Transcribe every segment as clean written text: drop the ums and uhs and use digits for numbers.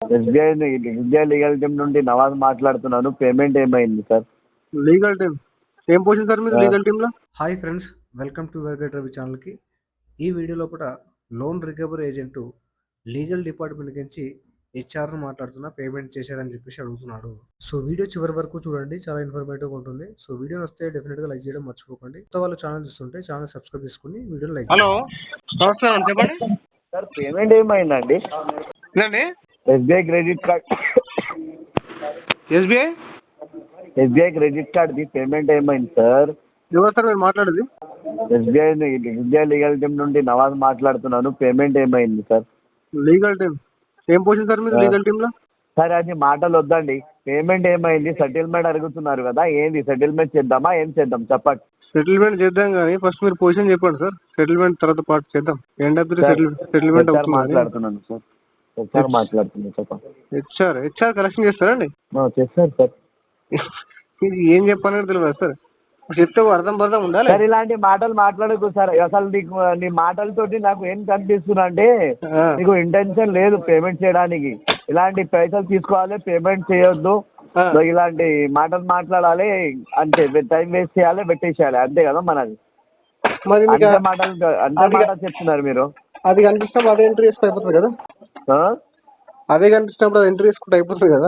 SBI legal team నుండి నవాజ్ మాట్లాడుతున్నాను. Payment ఏమైంది సార్? లీగల్ టీమ్ ఏం పొజిషన్ సార్ మీరు లీగల్ టీంలో? హాయ్ ఫ్రెండ్స్, వెల్కమ్ టు వెర్గట్ రవి ఛానల్కి. ఈ వీడియో లోపల loan recovery agent legal department నుంచి హెచ్ఆర్ను మాట్లాడుతున్నా పేమెంట్ చేశారని చెప్పేసి అడుగుతున్నాడు. సో వీడియో చివరి వరకు చూడండి, చాలా ఇన్ఫర్మేటివ్గా ఉంటుంది. సో వీడియో వస్తే డెఫినెట్గా లైక్ చేయడం మర్చిపోకండి. కొత్త వాళ్ళు ఛానల్ చూస్తుంటే ఛానల్ సబ్స్క్రైబ్ చేసుకుని వీడియో లైక్ హలో నమస్కారం, చెప్పండి సార్ పేమెంట్ ఏమైందండి? ఇదండి SBI credit card SBI credit కార్డ్ది పేమెంట్ ఏమైంది సార్? ఎవరు సార్ మీరు మాట్లాడేది? ఎస్బీఐ లీగల్ టీం నుండి నవాజ్ మాట్లాడుతున్నాను. పేమెంట్ ఏమైంది సార్? లీగల్ టీమ్ ఏం పొజిషన్ సార్ మీరు లీగల్ టీంలో? సరే అది మాటలు వద్దండి, పేమెంట్ ఏమైంది? సెటిల్మెంట్ అడుగుతున్నారు కదా, ఏంది సెటిల్మెంట్ చేద్దామా ఏం చేద్దాం చెప్పండి. సెటిల్మెంట్ చేద్దాం కానీ ఫస్ట్ మీరు పొజిషన్ చెప్పండి సార్. సెటిల్మెంట్ తర్వాత పార్ట్ చేద్దాం. ఎండ్ ఆఫ్ ది సెటిల్మెంట్ మాట్లాడుతున్నాను సార్. మాట్లాడుతున్నాను చెప్పండి. హెచ్ఆర్ కలెక్షన్ చేస్తారండి? చేస్తారు సార్. మీకు ఏం చెప్పాలని తెలియదు సార్, చెప్తే అర్థం పర్థం ఉండాలి సార్. ఇలాంటి మాటలు మాట్లాడకు సార్. అసలు నీకు నీ మాటలతోటి నాకు ఏం కనిపిస్తున్నా అంటే నీకు ఇంటెన్షన్ లేదు పేమెంట్ చేయడానికి. ఇలాంటి పైసలు తీసుకోవాలి, పేమెంట్ చేయొద్దు, ఇలాంటి మాటలు మాట్లాడాలి అంతే. టైం వేస్ట్ చేయాలి, పెట్టేసేయాలి అంతే కదా మనది. మరి మాటలు చెప్తున్నారు మీరు. అది కనిపిస్తున్నప్పుడు అదే ఎంట్రీ చేసుకుంటే అయిపోతుంది కదా. అదే కనిపిస్తున్నప్పుడు అది ఎంట్రీ చేసుకుంటే అయిపోతుంది కదా.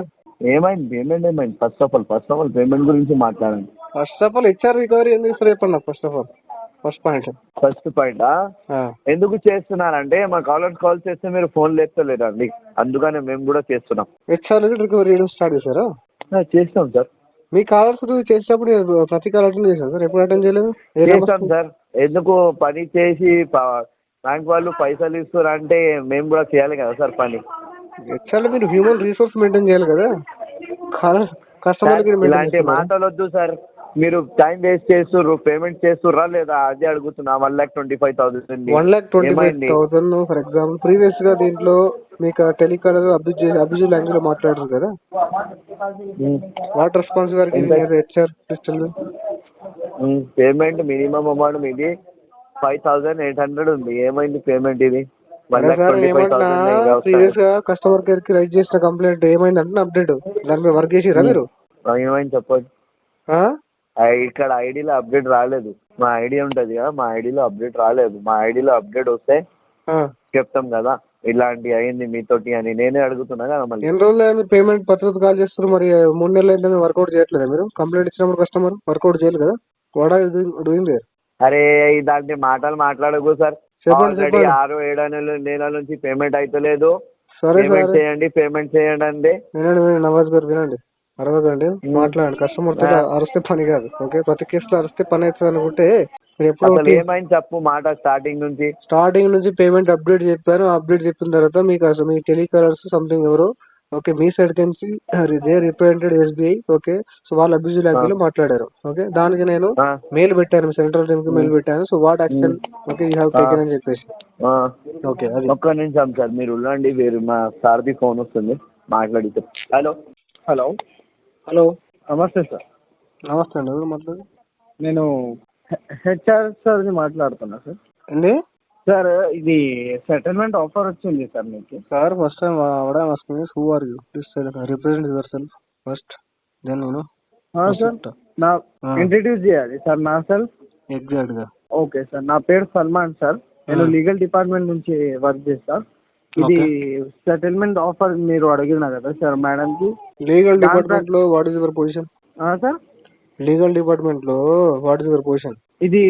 ఏమైంది? పేమెంట్ ఏమైంది? ఫస్ట్ ఆఫ్ ఆల్ పేమెంట్ గురించి మాట్లాడండి. First of all HR recovery ఎందుకు ఇస్తారు చెప్పండి నాకు. ఫస్ట్ పాయింట్ ఎందుకు చేస్తున్నారంటే మా కాల్ చేస్తే మీరు ఫోన్ లేపుతలేరండి, అందుకనే మేము కూడా చేస్తున్నాం. హెచ్ఆర్ రికవరీ స్టార్ట్ చేశారా? చేస్తాం సార్. మీ కాలర్స్ చేసేటప్పుడు ప్రతి కాల్ అటెండ్ చేశాను సార్. ఎప్పుడు అటెండ్ చేయలేదు? చేస్తాం సార్. ఎందుకు పని చేసి బ్యాంక్ వాళ్ళు పైసలు ఇస్తారంటే మేము కూడా చేయాలి కదా సార్ పని. హెచ్ఆర్ మీరు హ్యూమన్ రిసోర్స్ మెయింటైన్ చేయాలి కదా. కస్టమర్ ఇలాంటి మాటలు వద్దు సార్. మీరు టైం వేస్ట్ చేస్తుర్రు, పేమెంట్ చేస్తుర్రా లేదా అదే అడుగుతున్నా. 1,25,000 1,25,000 ఫర్ ఎగ్జాంపుల్ ప్రీవియస్ గా దీంట్లో మీకు టెలికాలర్ అబ్యూజివ్ లాంగ్వేజ్ లో మాట్లాడారు కదా. What responsibility HR system? Payment minimum amount మీది 5,800 ఉంది. ఏమైంది పేమెంట్ ఇది? ప్రీవియస్ గా కస్టమర్ కేర్ కి రైజ్ చేసిన కంప్లైంట్ ఏమైందంటే అప్డేట్ దాని మీద వర్క్ చేసిరా మీరు? ఏమైంది చెప్పండి. ఇక్కడ ఐడిలో అప్డేట్ రాలేదు. మా ఐడి ఉంటది కదా, మా ఐడిలో అప్డేట్ రాలేదు. మా ఐడిలో అప్డేట్ వస్తే చెప్తాం కదా ఇలాంటి అయింది మీతోటి అని. నేనే అడుగుతున్నా కదా. మళ్ళీ ఎన్ని రోజులు పేమెంట్ పద్ధతి కాల్ చేస్తారు మరి? 3 నెలలు అయితే వర్కౌట్ చేయట్లేదా మీరు? కంప్లైంట్ ఇచ్చినప్పుడు కస్టమర్ వర్కౌట్ చేయాలి కదా. What are you doing there? అరే ఇలాంటి మాటలు మాట్లాడకు సార్. ఆల్రెడీ 6-7 నెలల నుంచి పేమెంట్ అయితలేదు. పేమెంట్ చేయండి అండి. వినండి నవాజ్ గారు, వినండి, అరవదండి, మాట్లాడండి. కస్టమర్ తో అరిస్తే పని కాదు. ఓకే, ప్రతి కేసులో అరిస్తే పని అవుతుంది అనుకుంటే ఏమైంది చెప్పు మాట. స్టార్టింగ్ నుంచి పేమెంట్ అప్డేట్ చెప్పారు. అప్డేట్ చెప్పిన తర్వాత మీకు అసలు మీ టెలికాలర్స్ సంథింగ్ ఎవరు ఓకే మీ సైడ్ నుంచి they represented SBI. Okay, so వాళ్ళు అబ్యూజివ్ లాంగ్వేజ్ లో మాట్లాడారు. ఓకే, దానికి నేను మెయిల్ పెట్టాను, సెంట్రల్ టీమ్ కి మెయిల్ పెట్టాను. So what action okay you have taken అని చెప్పేసి. ఓకే, అది ఒక్క నిమిషం సార్ మీరు ఉండండి. వేరు మా సార్ది ఫోన్ వస్తుంది, మాట్లాడితే. హలో హలో హలో నమస్తే సార్. నమస్తే అండి, ఎవరు మాట్లాడు? నేను హెచ్ఆర్ సార్ని మాట్లాడుతున్నా సార్. అండి సార్ ఇది సెటిల్మెంట్ ఆఫర్ వచ్చింది సార్ మీకు. సార్ ఫస్ట్ టైం అవడం వస్తుంది. Who are you? Please represent yourself first, then నేను సార్ నా ఇంట్రడ్యూస్ చేయాలి సార్ నా సెల్ఫ్. ఎగ్జాక్ట్ గా. ఓకే సార్, నా పేరు సల్మాన్ సార్. నేను లీగల్ డిపార్ట్మెంట్ నుంచి వర్క్ చేస్తా. ఇది సెటిల్మెంట్ ఆఫర్ మీరు అడిగినా కదా సార్ మేడం కి. లీగల్ డిపార్ట్మెంట్ లో what is your position? Sir legal department లో వాట్ ఈస్ యువర్ పొజిషన్? ఇది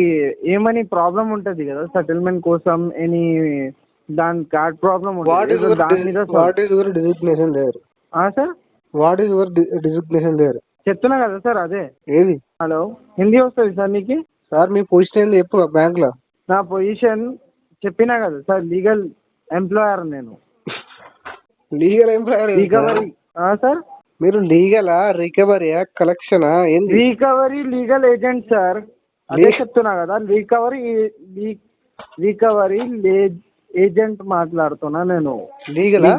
ఏమని ప్రాబ్లం ఉంటది కదా సెటిల్మెంట్ కోసం, ఎనీ దాని కార్డ్ ప్రాబ్లం ఉంటుంది. What is your designation there? Sir what is your designation there? చెప్తున్నా కదా సార్. అదే ఏది? హలో, హిందీ వస్తుంది సార్ మీకు? సార్ మీ పొజిషన్ ఏంది ఎప్పుడు బ్యాంక్ లో? నా పొజిషన్ చెప్పినా కదా సార్, లీగల్ ఎంప్లాయర్ నేను. Legal employer recovery sir. మీరు లీగలా రికవరీయా కలెక్షనా? Recovery legal agent sir. అదే చెప్తున్నా కదా, రికవరీ ఏజెంట్ మాట్లాడుతున్నా నేను. లీగల్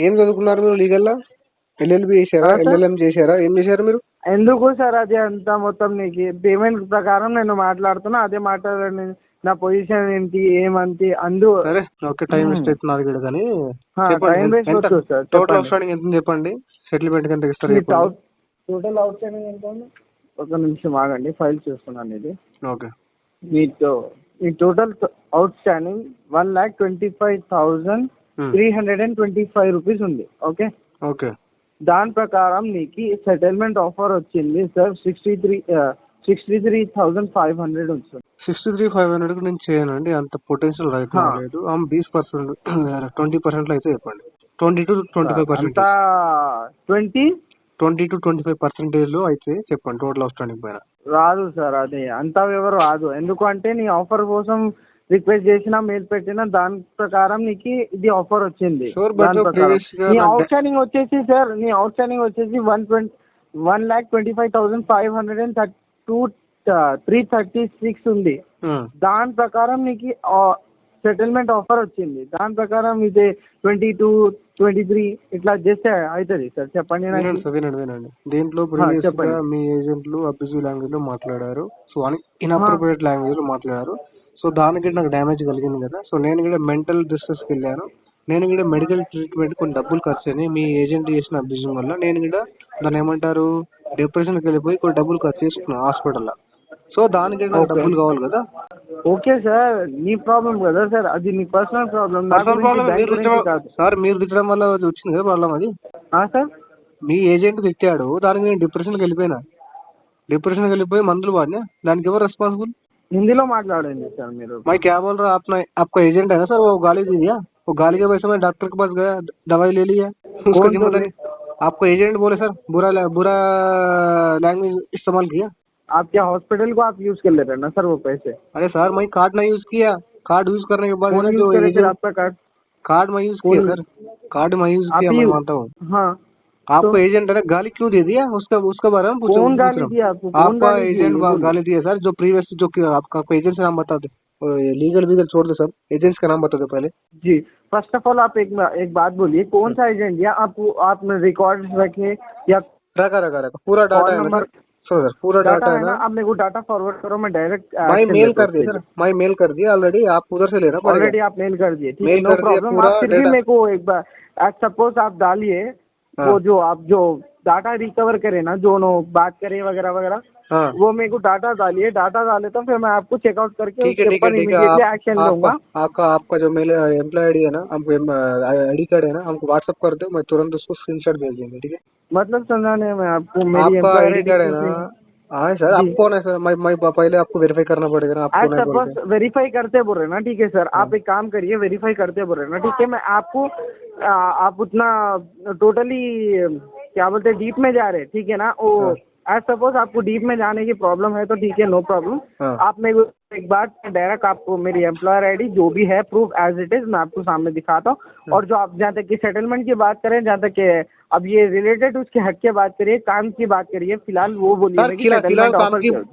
ఏం చదువుకున్నారు మీరు? లీగల్ ఎల్ఎల్బి చేశారా? ఎల్ఎల్ఎం చేశారా? ఏం చేశారు మీరు? ఎందుకు సార్ అది అంతా మొత్తం నీకు పేమెంట్ ప్రకారం నేను మాట్లాడుతున్నా, అదే మాట్లాడండి. నా పొజిషన్ ఏంటి ఏమంతి అందు సరే ఓకే, టైం వేస్ట్ అవుతుంది నాది కూడా కానీ టైం వేస్ట్ వద్దు సార్. టోటల్ అవుట్ స్టాండింగ్ ఎంత చెప్పండి, సెటిల్మెంట్ ఎంత ఇస్తారు చెప్పండి. టోటల్ అవుట్ స్టాండింగ్ ఎంత ఉంది? ఒక నిమిషం ఆగండి, ఫైల్ చూస్తున్నాను ఇది. ఓకే, మీ టోటల్ అవుట్ స్టాండింగ్ 1,25,325 రూపీస్ ఉంది. Okay okay. దాని ప్రకారం నీకు సెటిల్మెంట్ ఆఫర్ వచ్చింది సార్ 63,500 ఉంది. 63,500 నేను చేయనండి, అంత పొటెన్షియల్ రైతు లేదు. 20% 20% అయితే చెప్పండి. 20 to 25%. 20 to 25% అయితే చెప్పండి టోటల్ అవుట్ స్టాండింగ్ పైన. రాదు సార్, అది అంతా ఎవరు రాదు. ఎందుకంటే నీ ఆఫర్ కోసం రిక్వెస్ట్ చేసినా మెయిల్ పెట్టినా దాని ప్రకారం నీకు ఇది ఆఫర్ వచ్చింది. నీ అవుట్ స్టాండింగ్ వచ్చేసి సార్, నీ అవుట్ స్టాండింగ్ వచ్చేసి 1,25,536 ఉంది. దాని ప్రకారం నీకు సెటిల్మెంట్ ఆఫర్ వచ్చింది. దాని ప్రకారం ఇది 22, 23 ఇట్లా చేస్తే అవుతుంది సార్. చెప్పండి. వినండి, దీంట్లో మీ ఏజెంట్లు అబ్యూసివ్ లాంగ్వేజ్ లో మాట్లాడారు, సో అని ఇన్అప్రోప్రియేట్ లాంగ్వేజ్ లో మాట్లాడారు. సో దానికి నాకు డ్యామేజ్ కలిగింది కదా. సో నేను కూడా మెంటల్ డిస్ట్రెస్కి వెళ్ళాను. నేను కూడా మెడికల్ ట్రీట్మెంట్ కొన్ని డబ్బులు ఖర్చు అయినాయి మీ ఏజెంట్ చేసిన అబ్యూజింగ్ వల్ల. నేను కూడా దాన్ని ఏమంటారు డిప్రెషన్కి వెళ్ళిపోయి కొన్ని డబ్బులు ఖర్చు చేసుకున్నాను హాస్పిటల్లో. సో దానికి నాకు డబ్బులు కావాలి కదా. ఓకే సార్, నీ ప్రాబ్లం కదా సార్, అది నీ పర్సనల్ ప్రాబ్లం. సార్ మీరు తిట్టడం వల్ల వచ్చింది కదా ప్రాబ్లం అది. సార్ మీ ఏజెంట్ తిట్టాడు, దానికి నేను డిప్రెషన్కి వెళ్ళిపోయినా. డిప్రెషన్కి వెళ్ళిపోయి మందులు వాడినా, దానికి ఎవరు రెస్పాన్సిబుల్? हिंदी माట్లాడండి సార్ మీరు. मैं क्या बोल रहा हूँ, अपना आपका एजेंट है ना सर, वो गाली दे दिया, वो गाली के वजह से मैं डॉक्टर के पास गया, दवाई ले लिया, उसका जिम्मेदारी आपको एजेंट बोले सर, बुरा लैंग्वेज इस्तेमाल किया। आप क्या हॉस्पिटल को आप यूज कर ले रहे हैं ना सर वो पैसे? अरे सर मैं कार्ड नहीं यूज किया, कार्ड यूज करने के बाद आपका कार्ड मैं यूज किया सर, कार्ड मैं यूज किया, मैं मानता हूँ। हाँ, आपको एजेंट है ना, गाली क्यों दे दिया, उसका बारे में पूछो। कौन गाली दिया आपको? आपका एजेंट गाली दिया सर, जो प्रीवियस जो आपका एजेंट का नाम बता दे, लीगल वीगल छोड़ दो सब, एजेंट्स का नाम बता दो पहले जी। फर्स्ट ऑफ ऑल आप एक बात बोलिए, कौन सा एजेंट दिया आपने रिकॉर्ड रखे या रखा पूरा डाटा नंबर सर, पूरा डाटा है ना। आप मेरे को डाटा फॉरवर्ड करो, मैं डायरेक्ट मैं मेल कर दिया सर, मैं मेल कर दिया ऑलरेडी, आप उधर से लेना पड़ेगा। ऑलरेडी आप मेल कर दिए, ठीक है, नो प्रॉब्लम। आप फिर भी मेरे को एक बार सपोज आप डालिए वो जो आप जो डाटा रिकवर करे ना, जो नो बात करे वगैरह वगैरह, वो मेरे को डाटा डालिए, डाटा डाले तो फिर मैं आपको चेकआउट करके उसके ऊपर इमीडिएटली एक्शन लूंगा। आपका जो मेल एम्प्लॉय आईडी है ना, हमको आईडी कार्ड है ना, हमको व्हाट्सएप कर दो, मैं तुरंत उसको स्क्रीनशॉट भेज देंगे, ठीक है। मतलब समझा नहीं मैं आपको, मेरी एम्प्लॉय आईडी कार्ड है ना। हाँ सर, आप कौन है सर? मैं पहले आपको वेरीफाई करना पड़ेगा ना, आपको नहीं बोलते। वेरीफाई करते बोल रहे ना, ठीक है सर, आप एक काम करिए, वेरीफाई करते बोल रहे ना, ठीक है। मैं आपको आप उतना टोटली क्या बोलते हैं डीप में जा रहे, ठीक है ना। वो एज सपोज आपको डीप में जाने की प्रॉब्लम है तो ठीक है, नो प्रॉब्लम। आप मेरे को एक बात डायरेक्ट आपको मेरी एम्प्लॉयर आईडी जो भी है प्रूफ एज इट इज मैं आपको सामने दिखाता हूँ। और जो आप जहाँ तक कि सेटलमेंट की बात करें, जहाँ तक कि अब ये रिलेटेड उसके हक की बात करिए, काम की बात करिए, फिलहाल वो बोलिए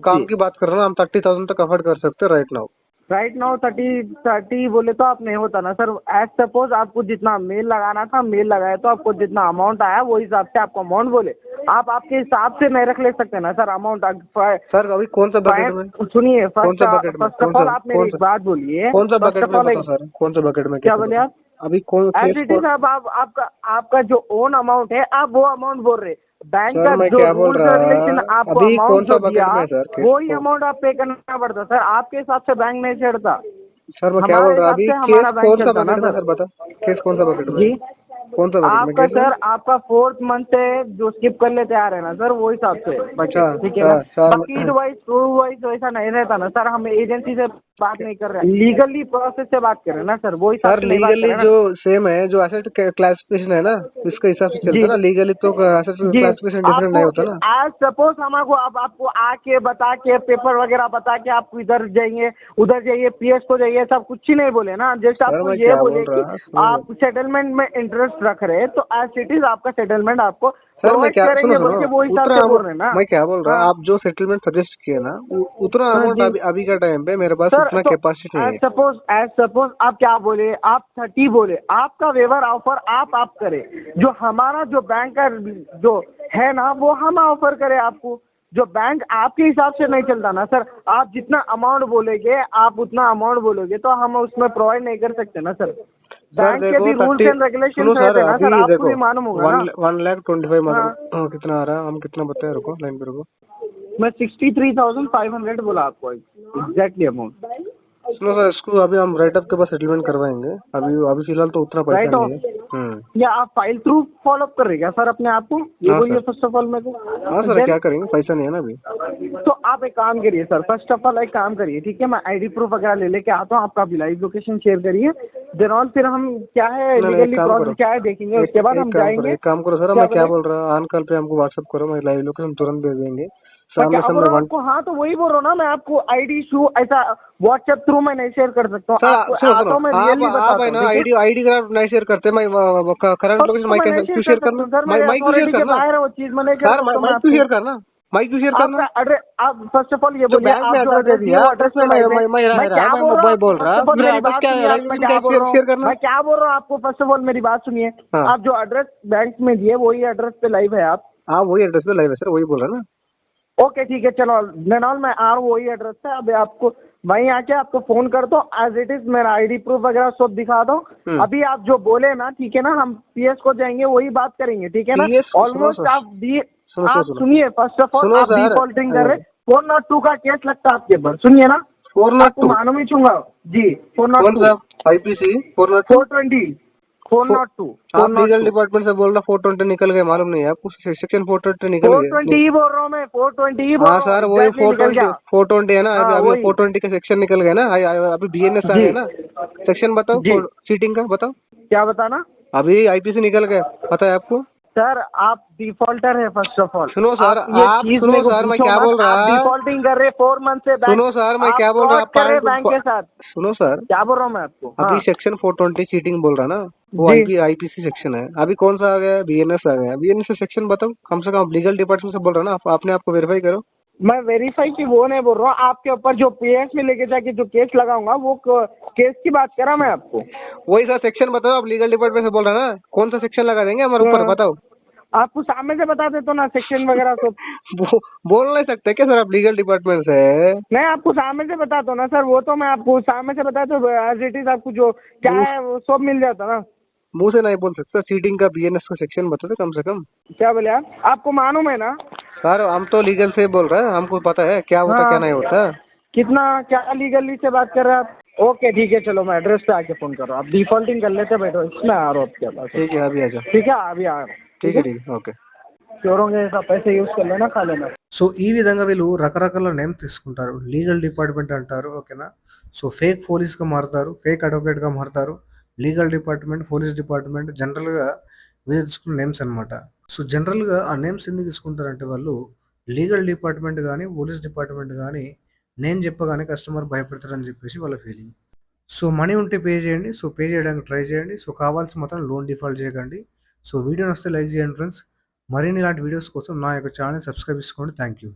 काम की बात कर रहा हूँ। हम 30,000 तक अफोर्ड कर सकते हैं राइट नाउ 30 बोले तो आप नहीं होता ना सर। एज सपोज आपको जितना मेल लगाना था मेल लगाया, तो आपको जितना अमाउंट आया वो हिसाब से आपको अमाउंट बोले, आप आपके हिसाब से नहीं रख ले सकते ना सर अमाउंट। सर अभी कौन सा बकेट में? सुनिए, फर्स्ट ऑफ ऑल आप मेरी एक बात बोलिए, कौन सा बकेट में सर? कौन सा बकेट में क्या बोले आप? अभी कौन एज इट इज आपका जो ओन अमाउंट है आप वो अमाउंट बोल रहे, बैंक का जो रूल्स रेगुलेशन आपको अमाउंट जो दिया वही अमाउंट आप पे करना पड़ता सर। आपके हिसाब से बैंक नहीं छेड़ता सर। मैं क्या बोल रहा हूँ अभी, केस कौन सा बकेट में सर बता, केस कौन सा बकेट में जी? कौन सा बकेट आपका सर आपका 4th मंथ से जो स्किप कर लेते आ रहे हैं ना सर, वो हिसाब से अच्छा, ठीक है ना। बाकी वाइज प्रूफ वाइज वैसा नहीं रहता ना सर, हम एजेंसी से बात नहीं कर रहे हैं, लीगली प्रोसेस से बात कर रहे हैं ना सर, वो हिसाब से लीगली जो सेम है, जो एसेट क्लासिफिकेशन है ना, इसके हिसाब से चलता है ना। लीगली तो एसेट क्लासिफिकेशन डिफरेंट नहीं होता ना। आज सपोज हमको अब आपको आके बता के पेपर वगैरह बता के आप इधर जाइए उधर जाइए पीएस को जाइए, सब कुछ ही नहीं बोले ना। जस्ट आपको ये बोले कि आप सेटलमेंट में इंटरेस्ट रख रहे हैं तो एज इट इज आपका सेटलमेंट आपको मैं क्या करेंगे बोल के वो हिसाब से बोल रहे हैं ना। मैं क्या बोल रहा हूँ, आप जो सेटलमेंट सजेस्ट किए ना उतना अमाउंट अभी का टाइम पे मेरे पास उतना कैपेसिटी नहीं है। एज सपोज आप क्या बोले, आप 30 बोले, आपका वेवर ऑफर आप करे, जो हमारा जो बैंक का जो है ना वो हम ऑफर करे आपको, जो बैंक आपके हिसाब से नहीं चलता ना सर, आप जितना अमाउंट बोलेंगे आप उतना अमाउंट बोलोगे तो हम उसमें प्रोवाइड नहीं कर सकते ना सर। बैंक के देखो भी रूल्स 30 एंड रेगुलेशन सुनो सर, रहते हैं ना सर, अभी आपको देखो भी मालूम होगा ना। 1,25,000 हाँ। मतलब कितना आ रहा है, हम कितना बताए, रुको लाइन पे रुको। मैं 63,500 बोला आपको एग्जैक्टली अमाउंट। सुनो सर, इसको अभी हम राइट अप के बाद सेटलमेंट करवाएंगे, अभी अभी फिलहाल तो उतना पैसा राइट नहीं है। या आप फाइल थ्रू फॉलो अप कर रहे क्या सर अपने आप को, ये हाँ बोलिए सर। फर्स्ट ऑफ ऑल मेरे हाँ को। सर, क्या करेंगे, पैसा नहीं है ना अभी। तो आप एक काम करिए सर, फर्स्ट ऑफ ऑल एक काम करिए, ठीक है, मैं आईडी प्रूफ वगैरह ले लेके आता हूँ, आपका अभी लाइव लोकेशन शेयर करिए, देन ऑन फिर हम क्या है नहीं, एक लीगली काम करो, प्रोसेस क्या है देखेंगे, उसके बाद हम जाएंगे। एक काम करो सर, क्या मैं क्या बोले? बोल रहा हूँ, ऑन कॉल पे हमको व्हाट्सअप करो, मैं लाइव लोकेशन तुरंत भेज देंगे मैं सामने क्या बोल सामने रहा हूँ आपको, हाँ तो वही बोल रहा हूँ ना मैं आपको, आईडी इशू ऐसा व्हाट्सएप थ्रू मैं नहीं शेयर कर सकता हूँ, सर। आपको सुनो आता सुनो, हूँ मैं आप रियली आप बताता है हूँ, ना, ठीक है? आईडी आईडी कार्ड नहीं शेयर करते, मैं करंट लोकेशन तो माइक मैं नहीं क्यों शेयर शेयर कर करना, सकता हूँ सर, मेरे माइक क्यों शेयर अथॉरिटी के करना बाहर है वो चीज़, मैं नहीं कर सर, सकता हूँ माइक क्यों शेयर करना, माइक क्यों शेयर आप करना। एड्रेस, आप फर्स्ट ऑफ ऑल ये जो बोलिए, बैंक आप में जो एड्रेस दे एड्रेस दिए दिया वो एड्रेस उसमें पे लाइव है। मैं मैं क्या मैं बोल रहा हूँ बोल आपको, रहा, फर्स्ट ऑफ ऑल फिर मेरी एड्रेस बात क्या सुनिए, है, आप मैं क्या बोल रहा शेयर हूँ, करना। मैं क्या बोल रहा हूँ आपको, फर्स्ट ऑफ ऑल मेरी बात सुनिए, हाँ आप जो एड्रेस बैंक में दिए वही एड्रेस पे लाइव है आप। हाँ, वही एड्रेस पे लाइव है सर, वही बोल रहा ना। ओके ठीक है, चलो देन मैं आ रहा हूँ वही एड्रेस पे, अब आपको वहीं आके आपको फोन कर दो, एज इट इज मेरा आईडी प्रूफ वगैरह सब दिखा दो। अभी आप जो बोले ना, ठीक है ना, हम पीएस को जाएंगे वही बात करेंगे, ठीक है ना। PS ऑलमोस्ट आप आप सुनो सुनिए, फर्स्ट ऑफ ऑल सुनो आप सर, डिफॉल्टिंग कर रहे, 402 का केस लगता है आपके ऊपर, सुनिए ना, 402 आपको मालूम ही छूंगा जी, कौन 402 सा, IPC 402। 420 402 आप लीगल 402 डिपार्टमेंट से बोल रहा, 420 निकल गए, मालूम नहीं है आपको, सेक्शन 420 निकल गए। 420 ही बोल रहा हूँ मैं, 420 ही बोल हाँ रहा हूँ, सर, वही एग्जैक्टली निकल गया। 420 है ना, अभी हाँ अभी वही 420 के सेक्शन निकल गए ना, अभी BNS आ जी गया ना। सेक्शन बताओ, जी, सीटिंग का बताओ। क्या बताना अभी IPC निकल गए, पता है आपको। सर, आप डिफॉल्टर है फर्स्ट ऑफ ऑल। सुनो सर, ये आप चीज सुनो मेरे को सर, मैं पूछो क्या मत, बोल आप रहा, डिफॉल्टिंग कर रहे 4 मंथ से बैंक, सुनो सर, मैं आप क्या बोल रहा, फ्रॉड कर रहे बैंक के साथ। सुनो सर, क्या बोल रहा हूँ मैं आपको, अभी हाँ सेक्शन 420 चीटिंग बोल रहा ना, वो जी। IPC सेक्शन है। अभी कौन सा आ गया, BNS आ गया। BNS से सेक्शन बताओ, कम से कम लीगल डिपार्टमेंट से बोल रहा ना, आपने आपको वेरीफाई करो। मैं वेरीफाई की वो नहीं बोल रहा हूँ, आपके ऊपर जो पीएस में लेके जाके जो केस लगाऊंगा वो केस की बात करा मैं आपको। वही सर, सेक्शन बताओ, आप लीगल डिपार्टमेंट से बोल रहा ना, कौन सा सेक्शन लगा देंगे हमारे ऊपर, बताओ। आपको सामने से बता देता हूँ ना सेक्शन वगैरह सब। बोल नहीं सकते क्या सर आप लीगल डिपार्टमेंट से। मैं आपको सामने से बताता हूँ ना सर, वो तो मैं आपको सामने से बताता हूँ, एज इट इज आपको जो क्या है वो सब मिल जाता ना। मुंह से नहीं बोल सकता, सीटिंग का BNS का सेक्शन बता दो कम से कम। क्या बोले आप, आपको मालूम है ना। सर हम तो लीगल से बोल रहे हैं, हमको पता है क्या होता क्या नहीं होता। कितना क्या लीगली से बात कर रहे हैं आप। ओके ठीक है, चलो मैं एड्रेस पे आके फोन कर रहा हूँ, आप डिफॉल्टिंग कर लेते बैठो, इसमें आ रहा हूँ आपके पास। ठीक है, अभी आ जाओ। ठीक है अभी आ रहा हूँ। ठीक है, ఓకే। श्योर होंगे ऐसा पैसे यूज कर लेना, खा लेना। సో ఈ విధంగా వీళ్ళు రకరకాల నేమ్ తీసుకుంటారు, లీగల్ డిపార్ట్మెంట్ అంటారు, ఓకేనా. సో ఫేక్ పోలీస్గా మారుతారు, ఫేక్ అడ్వకేట్గా మారుతారు, లీగల్ డిపార్ట్మెంట్, పోలీస్ డిపార్ట్మెంట్, జనరల్గా వీళ్ళు తీసుకున్న నేమ్స్ అనమాట. సో జనరల్గా ఆ నేమ్స్ ఎందుకు తీసుకుంటారంటే వాళ్ళు లీగల్ డిపార్ట్మెంట్ కానీ పోలీస్ డిపార్ట్మెంట్ కానీ నేను చెప్పగానే కస్టమర్ భయపడతారని చెప్పేసి వాళ్ళ ఫీలింగ్. సో మనీ ఉంటే పే చేయండి, సో పే చేయడానికి ట్రై చేయండి, సో కావాల్సి మాత్రం లోన్ డిఫాల్ట్ చేయకండి. సో వీడియో నచ్చితే లైక్ చేయండి ఫ్రెండ్స్. మరిన్ని ఇలాంటి వీడియోస్ కోసం నా యొక్క ఛానల్ సబ్స్క్రైబ్ చేసుకోండి. Thank you.